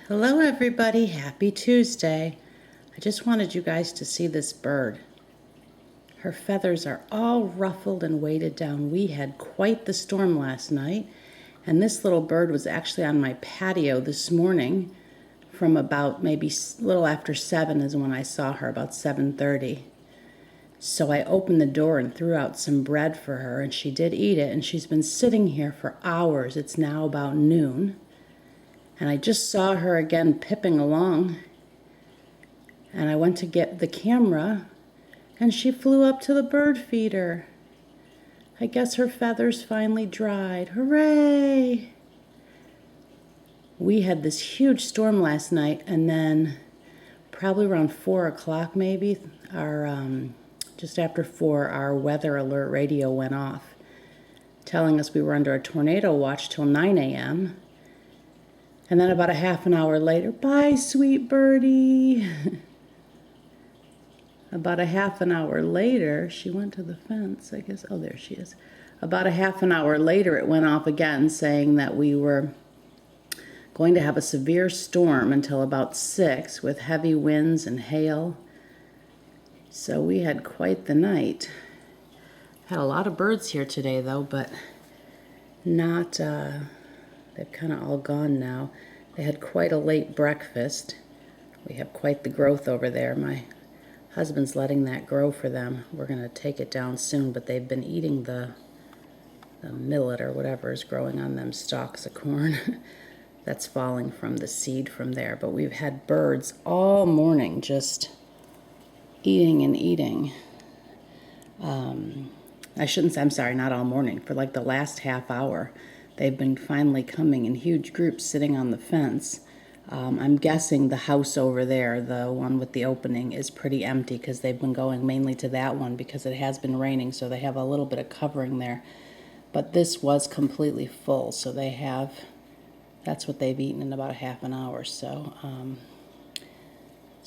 Hello everybody, happy Tuesday. I just wanted you guys to see this bird. Her feathers are all ruffled and weighted down. We had quite the storm last night, and this little bird was actually on my patio this morning from about maybe a little after 7 is when I saw her, about 7:30. So I opened the door and threw out some bread for her, and she did eat it, and she's been sitting here for hours. It's now about noon. And I just saw her again pipping along. And I went to get the camera, and she flew up to the bird feeder. I guess her feathers finally dried. Hooray! We had this huge storm last night, and then probably around 4 o'clock maybe, just after 4, our weather alert radio went off, telling us we were under a tornado watch till 9 a.m., and then about a half an hour later, bye, sweet birdie. About a half an hour later, she went to the fence, I guess. Oh, there she is. About a half an hour later, it went off again, saying that we were going to have a severe storm until about 6 with heavy winds and hail. So we had quite the night. Had a lot of birds here today, though, but not... they've kind of all gone now. They had quite a late breakfast. We have quite the growth over there. My husband's letting that grow for them. We're going to take it down soon, but they've been eating the millet or whatever is growing on them stalks of corn that's falling from the seed from there. But we've had birds all morning just eating and eating. I shouldn't say, I'm sorry, not all morning. For like the last half hour. They've been finally coming in huge groups sitting on the fence. I'm guessing the house over there, the one with the opening, is pretty empty because they've been going mainly to that one because it has been raining, so they have a little bit of covering there. But this was completely full, so that's what they've eaten in about a half an hour. So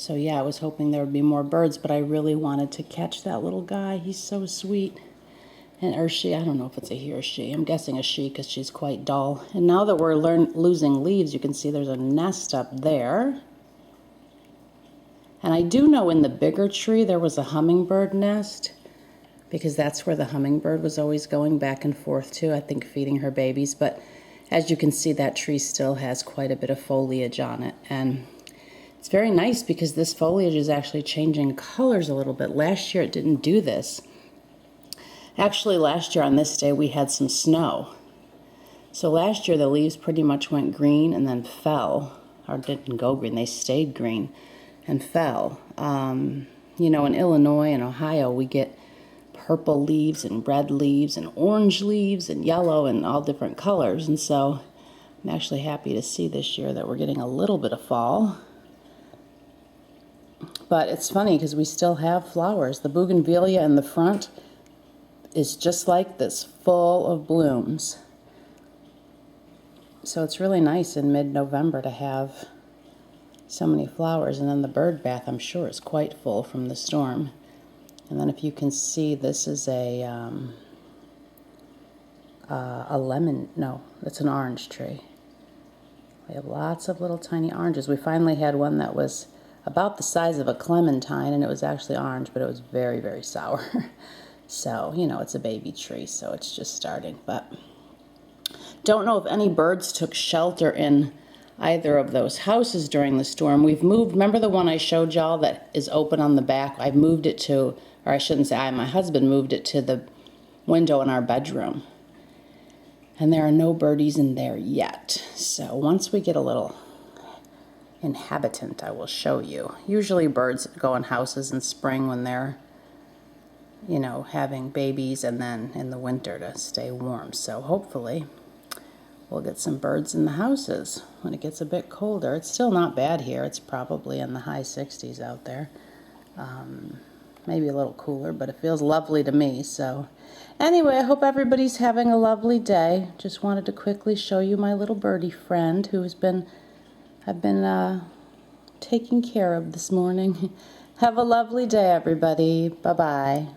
yeah, I was hoping there would be more birds, but I really wanted to catch that little guy. He's so sweet. Or she, I don't know if it's a he or she. I'm guessing a she because she's quite dull. And now that we're losing leaves, you can see there's a nest up there. And I do know in the bigger tree there was a hummingbird nest because that's where the hummingbird was always going back and forth to, I think feeding her babies. But as you can see, that tree still has quite a bit of foliage on it. And it's very nice because this foliage is actually changing colors a little bit. Last year it didn't do this. Actually, last year on this day, we had some snow. So last year, the leaves pretty much went green and then fell. Or didn't go green, they stayed green and fell. You know, in Illinois and Ohio, we get purple leaves and red leaves and orange leaves and yellow and all different colors. And so I'm actually happy to see this year that we're getting a little bit of fall. But it's funny because we still have flowers. The bougainvillea in the front is just like this, full of blooms. So it's really nice in mid-November to have so many flowers. And then the bird bath, I'm sure, is quite full from the storm. And then if you can see, this is a lemon, no, it's an orange tree. We have lots of little tiny oranges. We finally had one that was about the size of a clementine, and it was actually orange, but it was very, very sour. So, you know, it's a baby tree, so it's just starting. But don't know if any birds took shelter in either of those houses during the storm. We've moved, remember the one I showed y'all that is open on the back? I've moved it to, or I shouldn't say my husband moved it to the window in our bedroom. And there are no birdies in there yet. So once we get a little inhabitant, I will show you. Usually birds go in houses in spring when they're, you know, having babies, and then in the winter to stay warm. So hopefully we'll get some birds in the houses when it gets a bit colder. It's still not bad here. It's probably in the high 60s out there. Maybe a little cooler, but it feels lovely to me. So anyway, I hope everybody's having a lovely day. Just wanted to quickly show you my little birdie friend who I've been taking care of this morning. Have a lovely day, everybody. Bye-bye.